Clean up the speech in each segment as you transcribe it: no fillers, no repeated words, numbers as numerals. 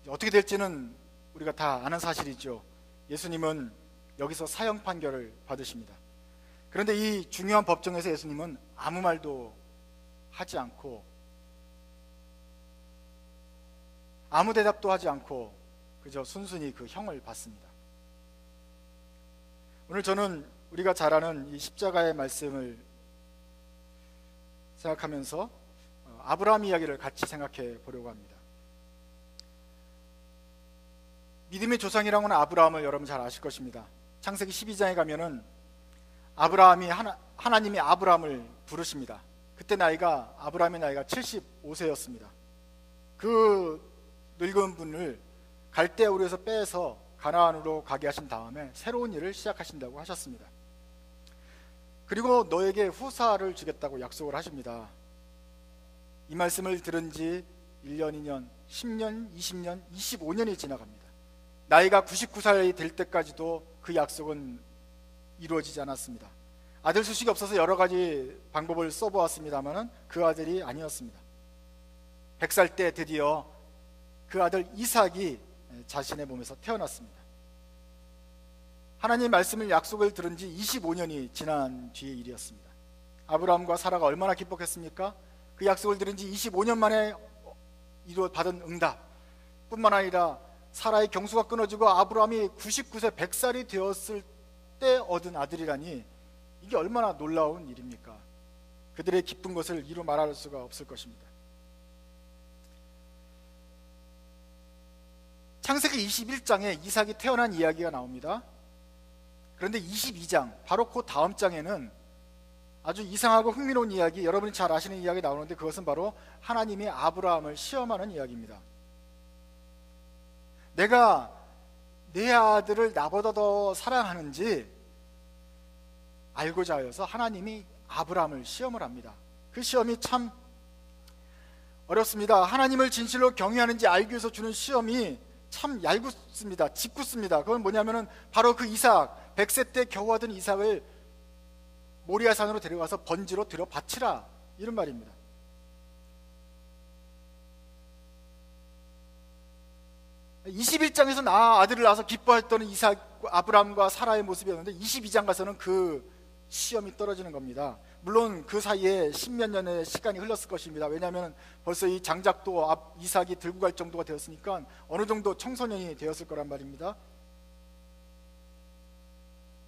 어떻게 될지는 우리가 다 아는 사실이죠. 예수님은 여기서 사형 판결을 받으십니다. 그런데 이 중요한 법정에서 예수님은 아무 말도 하지 않고, 아무 대답도 하지 않고 그저 순순히 그 형을 받습니다. 오늘 저는 우리가 잘 아는 이 십자가의 말씀을 생각하면서 아브라함 이야기를 같이 생각해 보려고 합니다. 믿음의 조상이라고 하는 아브라함을 여러분 잘 아실 것입니다. 창세기 12장에 가면은 하나님이 아브라함을 부르십니다. 그때 아브라함의 나이가 75세였습니다. 그 늙은 분을 갈대아 우르에서 빼서 가나안으로 가게 하신 다음에 새로운 일을 시작하신다고 하셨습니다. 그리고 너에게 후사를 주겠다고 약속을 하십니다. 이 말씀을 들은 지 1년, 2년, 10년, 20년, 25년이 지나갑니다. 나이가 99살이 될 때까지도 그 약속은 이루어지지 않았습니다. 아들 소식이 없어서 여러 가지 방법을 써보았습니다만 그 아들이 아니었습니다. 100살 때 드디어 그 아들 이삭이 자신의 몸에서 태어났습니다. 하나님의 말씀을 약속을 들은 지 25년이 지난 뒤의 일이었습니다. 아브라함과 사라가 얼마나 기뻤겠습니까? 그 약속을 들은 지 25년 만에 받은 응답 뿐만 아니라 사라의 경수가 끊어지고 아브라함이 99세 100살이 되었을 때 얻은 아들이라니, 이게 얼마나 놀라운 일입니까? 그들의 기쁜 것을 이루 말할 수가 없을 것입니다. 창세기 21장에 이삭이 태어난 이야기가 나옵니다. 그런데 22장, 바로 그 다음 장에는 아주 이상하고 흥미로운 이야기, 여러분이 잘 아시는 이야기 나오는데 그것은 바로 하나님이 아브라함을 시험하는 이야기입니다. 내가 내 아들을 나보다 더 사랑하는지 알고자 하여서 하나님이 아브라함을 시험을 합니다. 그 시험이 참 어렵습니다. 하나님을 진실로 경외하는지 알기 위해서 주는 시험이 참 얄궂습니다. 짓궂습니다. 그건 뭐냐면은 바로 그 이삭, 100세 때 겨우 하던 이삭을 모리아산으로 데려가서 번지로 들여 바치라, 이런 말입니다. (21장에서) 아들을 낳아서 기뻐했던 이삭, 아브라함과 사라의 모습이었는데 22장 가서는 그 시험이 떨어지는 겁니다. 물론 그 사이에 10몇 년의 시간이 흘렀을 것입니다. 왜냐하면 벌써 이 장작도 이삭이 들고 갈 정도가 되었으니까 어느 정도 청소년이 되었을 거란 말입니다.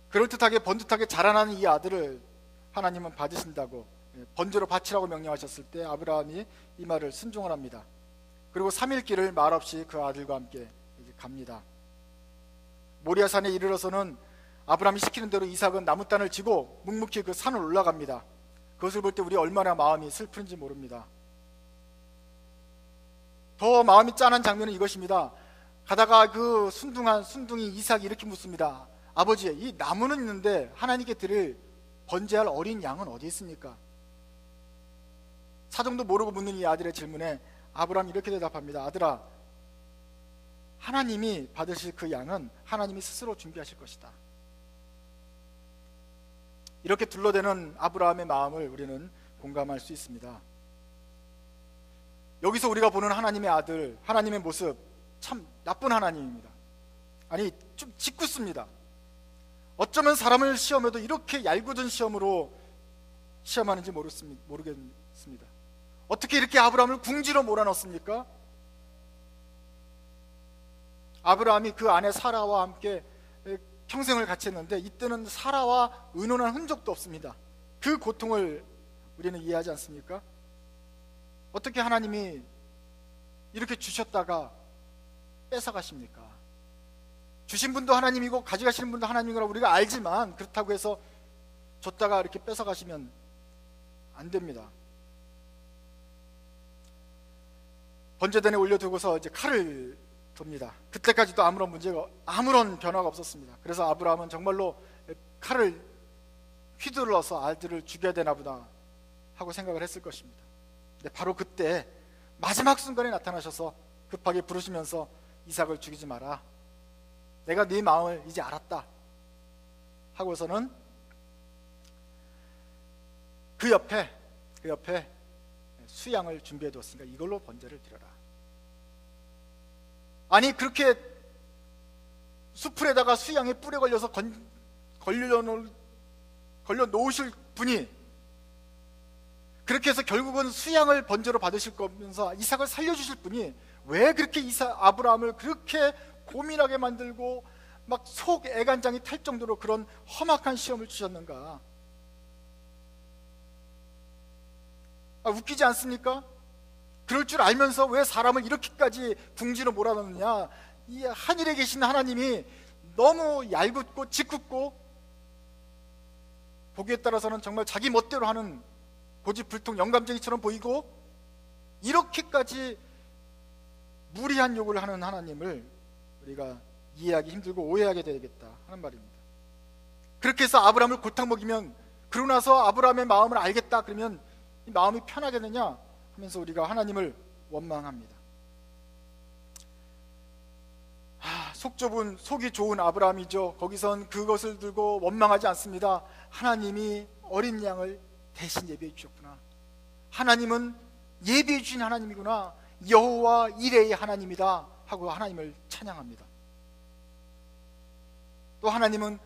그럴듯하게 번듯하게 자라나는 이 아들을 하나님은 받으신다고, 번제로 바치라고 명령하셨을 때 아브라함이 이 말을 순종을 합니다. 그리고 3일 길을 말없이 그 아들과 함께 갑니다. 모리아산에 이르러서는 아브라함이 시키는 대로 이삭은 나무단을 지고 묵묵히 그 산을 올라갑니다. 그것을 볼 때 우리 얼마나 마음이 슬픈지 모릅니다. 더 마음이 짠한 장면은 이것입니다. 가다가 그 순둥이 이삭이 이렇게 묻습니다. 아버지, 이 나무는 있는데 하나님께 드릴 번제할 어린 양은 어디 있습니까? 사정도 모르고 묻는 이 아들의 질문에 아브라함이 이렇게 대답합니다. 아들아, 하나님이 받으실 그 양은 하나님이 스스로 준비하실 것이다. 이렇게 둘러대는 아브라함의 마음을 우리는 공감할 수 있습니다. 여기서 우리가 보는 하나님의 아들, 하나님의 모습, 참 나쁜 하나님입니다. 아니, 좀 짓궂습니다. 어쩌면 사람을 시험해도 이렇게 얄궂은 시험으로 시험하는지 모르겠습니다. 어떻게 이렇게 아브라함을 궁지로 몰아넣습니까? 아브라함이 그 아내 사라와 함께 평생을 같이 했는데 이때는 사라와 의논한 흔적도 없습니다. 그 고통을 우리는 이해하지 않습니까? 어떻게 하나님이 이렇게 주셨다가 뺏어가십니까? 주신 분도 하나님이고 가져가시는 분도 하나님이라고 우리가 알지만, 그렇다고 해서 줬다가 이렇게 뺏어가시면 안 됩니다. 번제단에 올려두고서 이제 칼을 둡니다. 그때까지도 아무런 변화가 없었습니다. 그래서 아브라함은 정말로 칼을 휘둘러서 아들을 죽여야 되나 보다 하고 생각을 했을 것입니다. 근데 바로 그때 마지막 순간에 나타나셔서 급하게 부르시면서 이삭을 죽이지 마라, 내가 네 마음을 이제 알았다 하고서는 그 옆에 수양을 준비해 두었으니까 이걸로 번제를 드려라. 아니 그렇게 수풀에다가 수양에 뿔에 걸려서 걸려 놓으실 분이, 그렇게 해서 결국은 수양을 번제로 받으실 거면서 이삭을 살려주실 분이 왜 그렇게 아브라함을 그렇게 고민하게 만들고 막 속 애간장이 탈 정도로 그런 험악한 시험을 주셨는가? 웃기지 않습니까? 그럴 줄 알면서 왜 사람을 이렇게까지 궁지로 몰아넣느냐? 이 하늘에 계신 하나님이 너무 얄궂고 짓궂고 보기에 따라서는 정말 자기 멋대로 하는 고집불통 영감쟁이처럼 보이고, 이렇게까지 무리한 요구를 하는 하나님을 우리가 이해하기 힘들고 오해하게 되겠다 하는 말입니다. 그렇게 해서 아브라함을 골탕 먹이면, 그러고 나서 아브라함의 마음을 알겠다 그러면 이 마음이 편하겠느냐 하면서 우리가 하나님을 원망합니다. 속 좁은, 속이 좋은 아브라함이죠. 거기선 그것을 들고 원망하지 않습니다. 하나님이 어린 양을 대신 예비해 주셨구나. 하나님은 예비해 주신 하나님이구나. 여호와 이레의 하나님이다 하고 하나님을 찬양합니다. 또 하나님은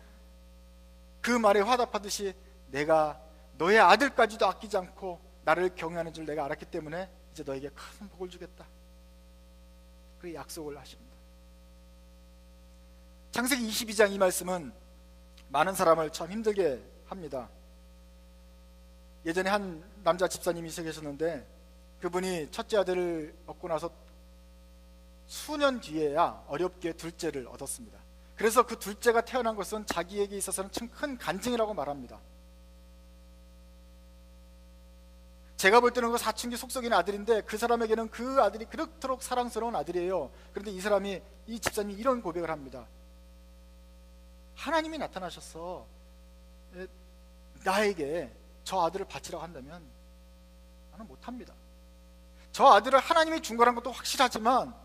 그 말에 화답하듯이 내가 너의 아들까지도 아끼지 않고 나를 경외하는 줄 내가 알았기 때문에 이제 너에게 큰 복을 주겠다, 그 약속을 하십니다. 창세기 22장 이 말씀은 많은 사람을 참 힘들게 합니다. 예전에 한 남자 집사님이 계셨는데, 그분이 첫째 아들을 얻고 나서 수년 뒤에야 어렵게 둘째를 얻었습니다. 그래서 그 둘째가 태어난 것은 자기에게 있어서는 참 큰 간증이라고 말합니다. 제가 볼 때는 그 사춘기 속썩이는 아들인데, 그 사람에게는 그 아들이 그렇도록 사랑스러운 아들이에요. 그런데 이 집사님이 이런 고백을 합니다. 하나님이 나타나셔서 나에게 저 아들을 바치라고 한다면 나는 못합니다. 저 아들을 하나님이 준 거란 것도 확실하지만,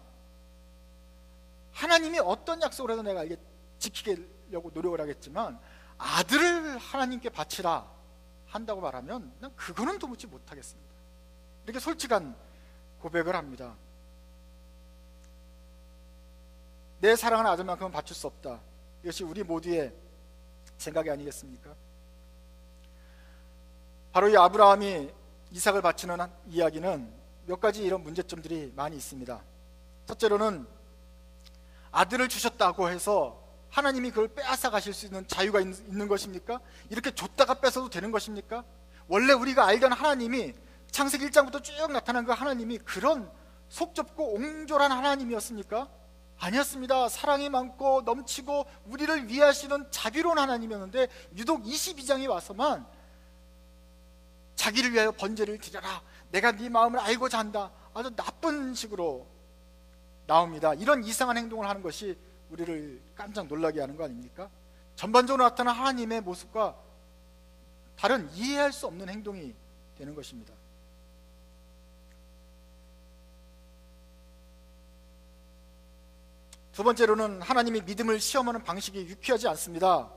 하나님이 어떤 약속을 해서 내가 이게 지키려고 노력을 하겠지만, 아들을 하나님께 바치라 한다고 말하면 난 그거는 도무지 못하겠습니다. 이렇게 솔직한 고백을 합니다. 내 사랑하는 아들만큼은 바칠 수 없다. 이것이 우리 모두의 생각이 아니겠습니까? 바로 이 아브라함이 이삭을 바치는 이야기는 몇 가지 이런 문제점들이 많이 있습니다. 첫째로는 아들을 주셨다고 해서 하나님이 그걸 빼앗아 가실 수 있는 자유가 있는 것입니까? 이렇게 줬다가 뺏어도 되는 것입니까? 원래 우리가 알던 하나님이, 창세기 1장부터 쭉 나타난 그 하나님이 그런 속 좁고 옹졸한 하나님이었습니까? 아니었습니다. 사랑이 많고 넘치고 우리를 위하시는 자비로운 하나님이었는데, 유독 22장에 와서만 자기를 위하여 번제를 드려라, 내가 네 마음을 알고자 한다, 아주 나쁜 식으로 나옵니다. 이런 이상한 행동을 하는 것이 우리를 깜짝 놀라게 하는 거 아닙니까? 전반적으로 나타난 하나님의 모습과 다른 이해할 수 없는 행동이 되는 것입니다. 두 번째로는 하나님이 믿음을 시험하는 방식이 유쾌하지 않습니다.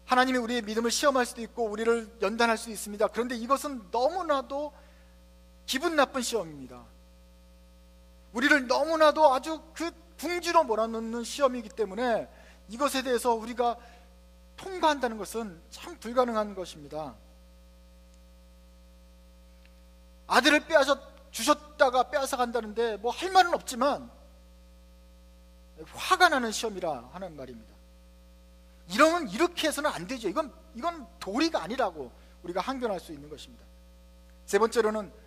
하나님이 우리의 믿음을 시험할 수도 있고 우리를 연단할 수도 있습니다. 그런데 이것은 너무나도 기분 나쁜 시험입니다. 우리를 너무나도 아주 그 궁지로 몰아넣는 시험이기 때문에 이것에 대해서 우리가 통과한다는 것은 참 불가능한 것입니다. 아들을 주셨다가 빼앗아 간다는데 뭐 할 말은 없지만 화가 나는 시험이라 하는 말입니다. 이러면 이렇게 해서는 안 되죠. 이건 도리가 아니라고 우리가 항변할 수 있는 것입니다. 세 번째로는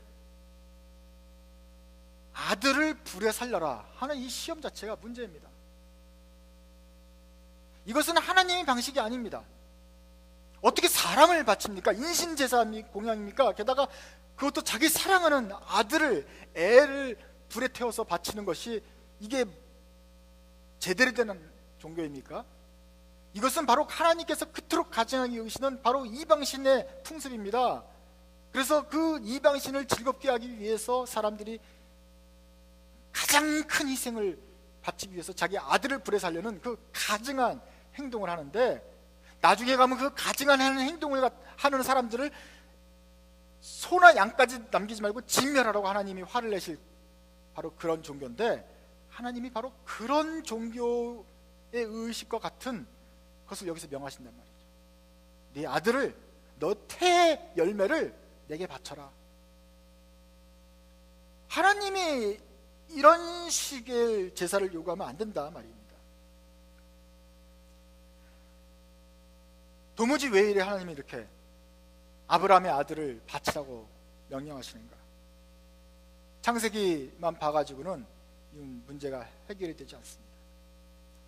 아들을 불에 살려라 하는 이 시험 자체가 문제입니다. 이것은 하나님의 방식이 아닙니다. 어떻게 사람을 바칩니까? 인신제사 공양입니까? 게다가 그것도 자기 사랑하는 애를 불에 태워서 바치는 것이 이게 제대로 되는 종교입니까? 이것은 바로 하나님께서 그토록 가증하게 여기시는 바로 이방신의 풍습입니다. 그래서 그 이방신을 즐겁게 하기 위해서 사람들이 가장 큰 희생을 바치기 위해서 자기 아들을 불에 살려는 그 가증한 행동을 하는데, 나중에 가면 그 가증한 행동을 하는 사람들을 소나 양까지 남기지 말고 진멸하라고 하나님이 화를 내실 바로 그런 종교인데, 하나님이 바로 그런 종교의 의식과 같은 것을 여기서 명하신단 말이죠. 네 아들을, 너 태 열매를 내게 바쳐라. 하나님이 이런 식의 제사를 요구하면 안 된다 말입니다. 도무지 왜 이래 하나님이 이렇게 아브라함의 아들을 바치라고 명령하시는가? 창세기만 봐가지고는 이 문제가 해결이 되지 않습니다.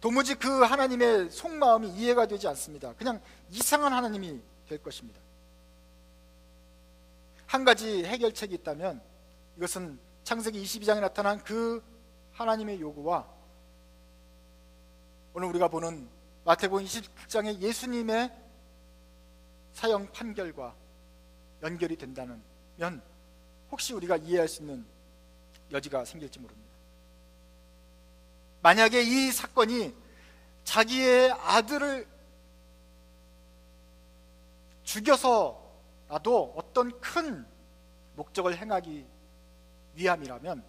도무지 그 하나님의 속마음이 이해가 되지 않습니다. 그냥 이상한 하나님이 될 것입니다. 한 가지 해결책이 있다면 이것은 창세기 22장에 나타난 그 하나님의 요구와 오늘 우리가 보는 마태복음 27장의 예수님의 사형 판결과 연결이 된다면 혹시 우리가 이해할 수 있는 여지가 생길지 모릅니다. 만약에 이 사건이 자기의 아들을 죽여서라도 어떤 큰 목적을 행하기 위함이라면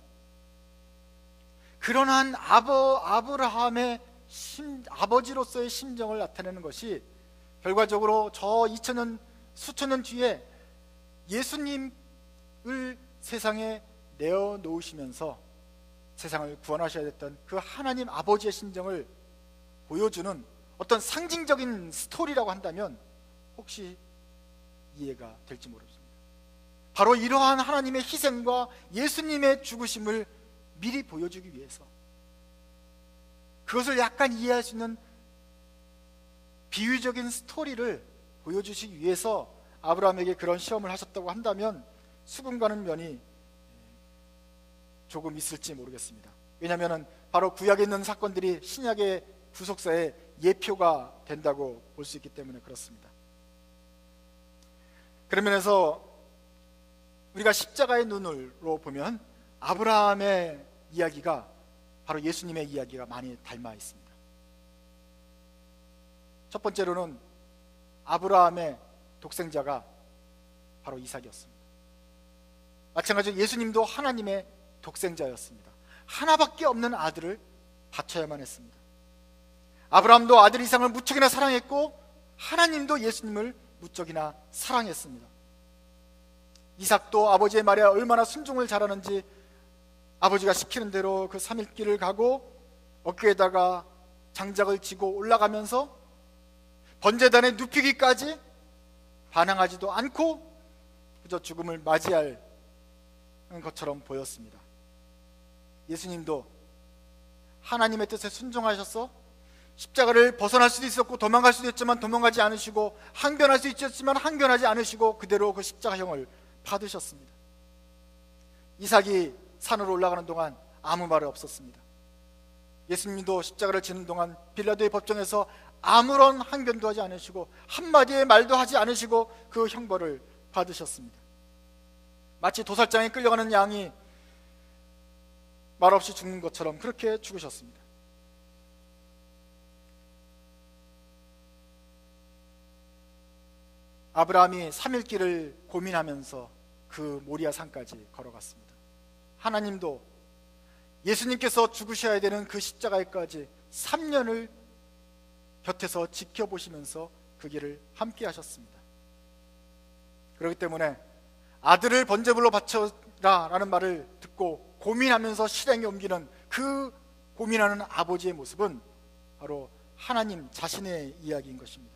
그러한 아브라함의 아버지로서의 심정을 나타내는 것이 결과적으로 저 2000년 수천 년 뒤에 예수님을 세상에 내어놓으시면서 세상을 구원하셔야 됐던 그 하나님 아버지의 심정을 보여주는 어떤 상징적인 스토리라고 한다면 혹시 이해가 될지 모르겠습니다. 바로 이러한 하나님의 희생과 예수님의 죽으심을 미리 보여주기 위해서, 그것을 약간 이해할 수 있는 비유적인 스토리를 보여주시기 위해서 아브라함에게 그런 시험을 하셨다고 한다면 수긍가는 면이 조금 있을지 모르겠습니다. 왜냐하면 바로 구약에 있는 사건들이 신약의 구속사의 예표가 된다고 볼 수 있기 때문에 그렇습니다. 그런 면에서 우리가 십자가의 눈으로 보면 아브라함의 이야기가 바로 예수님의 이야기가 많이 닮아 있습니다. 첫 번째로는 아브라함의 독생자가 바로 이삭이었습니다. 마찬가지로 예수님도 하나님의 독생자였습니다. 하나밖에 없는 아들을 바쳐야만 했습니다. 아브라함도 아들 이삭을 무척이나 사랑했고 하나님도 예수님을 무척이나 사랑했습니다. 이삭도 아버지의 말에 얼마나 순종을 잘하는지 아버지가 시키는 대로 그 3일길을 가고 어깨에다가 장작을 지고 올라가면서 번제단에 눕히기까지 반항하지도 않고 그저 죽음을 맞이할 것처럼 보였습니다. 예수님도 하나님의 뜻에 순종하셔서 십자가를 벗어날 수도 있었고 도망갈 수도 있지만 도망가지 않으시고 항변할 수 있었지만 항변하지 않으시고 그대로 그 십자가형을 받으셨습니다. 이삭이 산으로 올라가는 동안 아무 말이 없었습니다. 예수님도 십자가를 지는 동안 빌라도의 법정에서 아무런 항변도 하지 않으시고 한마디의 말도 하지 않으시고 그 형벌을 받으셨습니다. 마치 도살장에 끌려가는 양이 말없이 죽는 것처럼 그렇게 죽으셨습니다. 아브라함이 3일 길을 고민하면서 그 모리아 산까지 걸어갔습니다. 하나님도 예수님께서 죽으셔야 되는 그 십자가에까지 3년을 곁에서 지켜보시면서 그 길을 함께 하셨습니다. 그렇기 때문에 아들을 번제물로 바쳐라 라는 말을 듣고 고민하면서 실행에 옮기는 그 고민하는 아버지의 모습은 바로 하나님 자신의 이야기인 것입니다.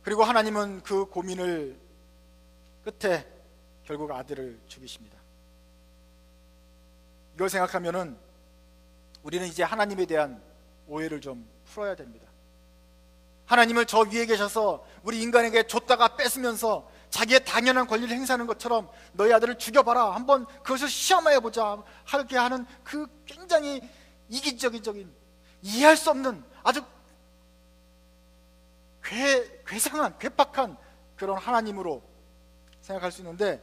그리고 하나님은 그 고민을 끝에 결국 아들을 죽이십니다. 이걸 생각하면은 우리는 이제 하나님에 대한 오해를 좀 풀어야 됩니다. 하나님을 저 위에 계셔서 우리 인간에게 줬다가 뺏으면서 자기의 당연한 권리를 행사하는 것처럼 너희 아들을 죽여봐라, 한번 그것을 시험해보자 하게 하는 그 굉장히 이기적인 이해할 수 없는 아주 괴상한 괴팍한 그런 하나님으로 생각할 수 있는데,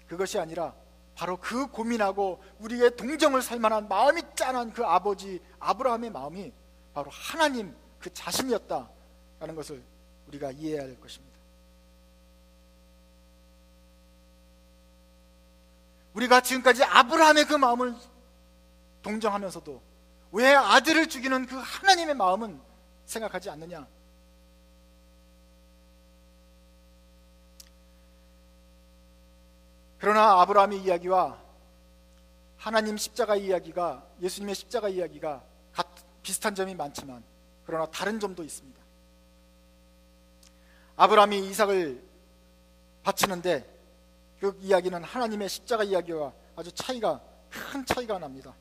그것이 아니라 바로 그 고민하고 우리의 동정을 살 만한 마음이 짠한 그 아버지 아브라함의 마음이 바로 하나님 그 자신이었다라는 것을 우리가 이해해야 할 것입니다. 우리가 지금까지 아브라함의 그 마음을 동정하면서도 왜 아들을 죽이는 그 하나님의 마음은 생각하지 않느냐? 그러나 아브라함의 이야기와 하나님 십자가 이야기가, 예수님의 십자가 이야기가 비슷한 점이 많지만 그러나 다른 점도 있습니다. 아브라함이 이삭을 바치는데 그 이야기는 하나님의 십자가 이야기와 아주 큰 차이가 납니다.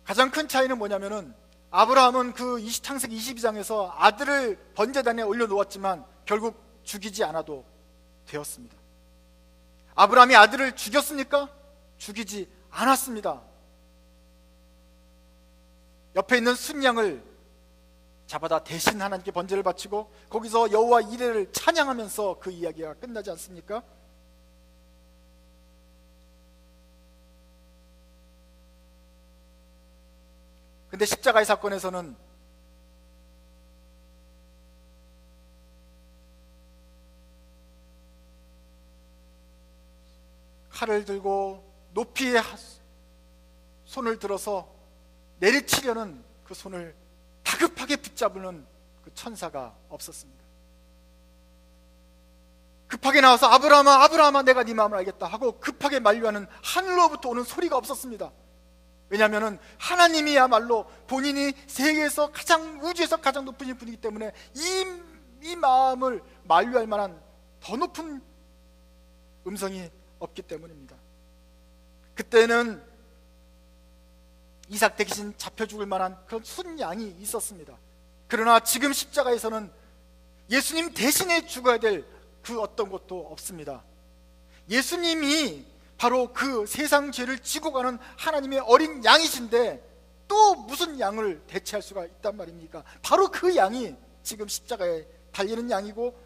가장 큰 차이는 뭐냐면은 아브라함은 그 창세기 22장에서 아들을 번제단에 올려놓았지만 결국 죽이지 않아도 되었습니다. 아브라함이 아들을 죽였습니까? 죽이지 않았습니다. 옆에 있는 순양을 잡아다 대신 하나님께 번제를 바치고 거기서 여호와 이레를 찬양하면서 그 이야기가 끝나지 않습니까? 근데 십자가의 사건에서는 칼을 들고 높이 손을 들어서 내리치려는 그 손을 다급하게 붙잡는 그 천사가 없었습니다. 급하게 나와서 아브라함아, 아브라함아, 내가 네 마음을 알겠다 하고 급하게 만류하는 하늘로부터 오는 소리가 없었습니다. 왜냐하면 하나님이야말로 본인이 세계에서 우주에서 가장 높으신 분이기 때문에 이 마음을 만류할 만한 더 높은 음성이 없기 때문입니다. 그때는 이삭 대신 잡혀 죽을 만한 그런 순양이 있었습니다. 그러나 지금 십자가에서는 예수님 대신에 죽어야 될 그 어떤 것도 없습니다. 예수님이 바로 그 세상 죄를 지고 가는 하나님의 어린 양이신데 또 무슨 양을 대체할 수가 있단 말입니까? 바로 그 양이 지금 십자가에 달리는 양이고,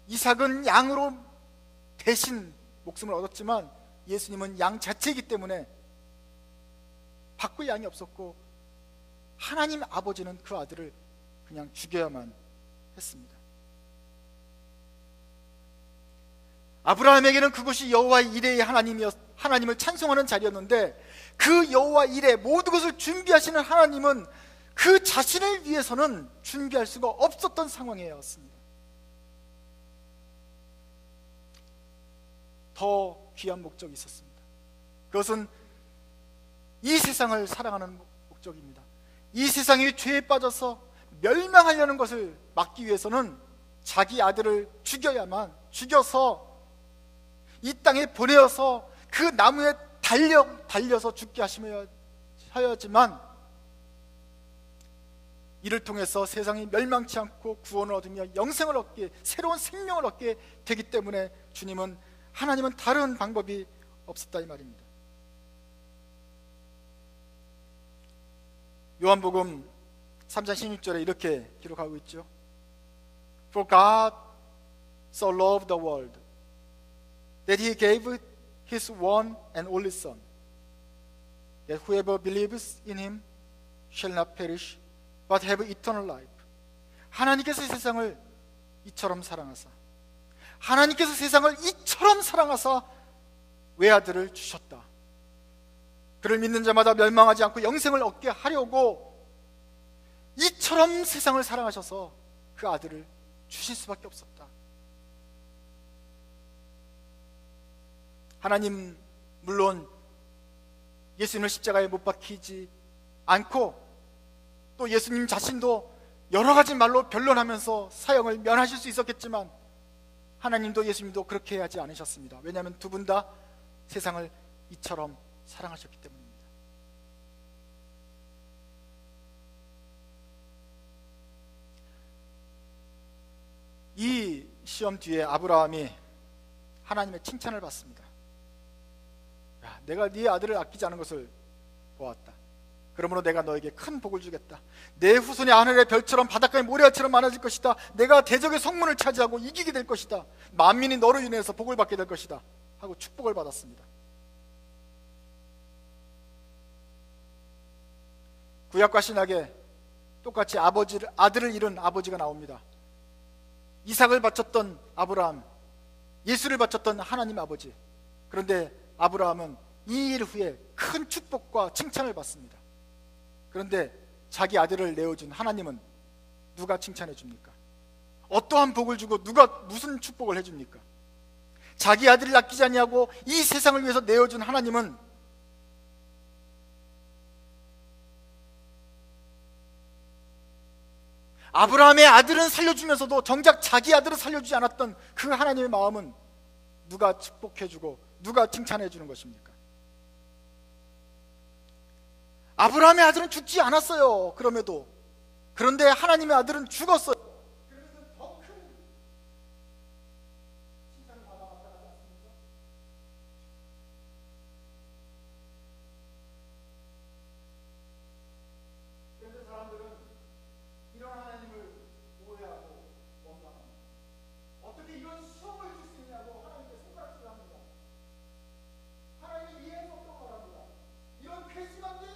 이삭은 양으로 대신 목숨을 얻었지만 예수님은 양 자체이기 때문에 바꿀 양이 없었고 하나님 아버지는 그 아들을 그냥 죽여야만 했습니다. 아브라함에게는 그곳이 여호와 이레의 하나님을 찬송하는 자리였는데 그 여호와 이레 모든 것을 준비하시는 하나님은 그 자신을 위해서는 준비할 수가 없었던 상황이었습니다. 더 귀한 목적이 있었습니다. 그것은 이 세상을 사랑하는 목적입니다. 이 세상이 죄에 빠져서 멸망하려는 것을 막기 위해서는 자기 아들을 죽여서 이 땅에 보내어서 그 나무에 달려서 죽게 하셔야지만 이를 통해서 세상이 멸망치 않고 구원을 얻으며 영생을 얻게, 새로운 생명을 얻게 되기 때문에 하나님은 다른 방법이 없었다 이 말입니다. 요한복음 3장 16절에 이렇게 기록하고 있죠. For God so loved the world that he gave his one and only son, that whoever believes in him shall not perish but have eternal life. 하나님께서 세상을 이처럼 사랑하사, 하나님께서 세상을 이처럼 사랑하사 외아들을 주셨다. 그를 믿는 자마다 멸망하지 않고 영생을 얻게 하려고 이처럼 세상을 사랑하셔서 그 아들을 주실 수밖에 없었다. 하나님 물론 예수님을 십자가에 못 박히지 않고 또 예수님 자신도 여러 가지 말로 변론하면서 사형을 면하실 수 있었겠지만 하나님도 예수님도 그렇게 하지 않으셨습니다. 왜냐하면 두 분 다 세상을 이처럼 사랑하셨기 때문입니다. 이 시험 뒤에 아브라함이 하나님의 칭찬을 받습니다. 야, 내가 네 아들을 아끼지 않은 것을 보았다. 그러므로 내가 너에게 큰 복을 주겠다. 내 후손이 하늘의 별처럼 바닷가의 모래알처럼 많아질 것이다. 내가 대적의 성문을 차지하고 이기게 될 것이다. 만민이 너로 인해서 복을 받게 될 것이다 하고 축복을 받았습니다. 구약과 신약에 똑같이 아들을 잃은 아버지가 나옵니다. 이삭을 바쳤던 아브라함, 예수를 바쳤던 하나님 아버지. 그런데 아브라함은 이 일 후에 큰 축복과 칭찬을 받습니다. 그런데 자기 아들을 내어준 하나님은 누가 칭찬해 줍니까? 어떠한 복을 주고 누가 무슨 축복을 해줍니까? 자기 아들을 아끼지 아니하고 이 세상을 위해서 내어준 하나님은 아브라함의 아들은 살려주면서도 정작 자기 아들을 살려주지 않았던 그 하나님의 마음은 누가 축복해주고 누가 칭찬해주는 것입니까? 아브라함의 아들은 죽지 않았어요. 그런데 하나님의 아들은 죽었어요. 그러면서 더 큰 칭찬을 받아왔다 하지 않습니까? 그런데 사람들은 이런 하나님을 오해하고 원망합니다. 어떻게 이런 시험을 줄 수 있냐고 하나님께 손가락질을 합니다. 하나님이 이해할 수 없다고 말합니다. 이런 괘씸한 게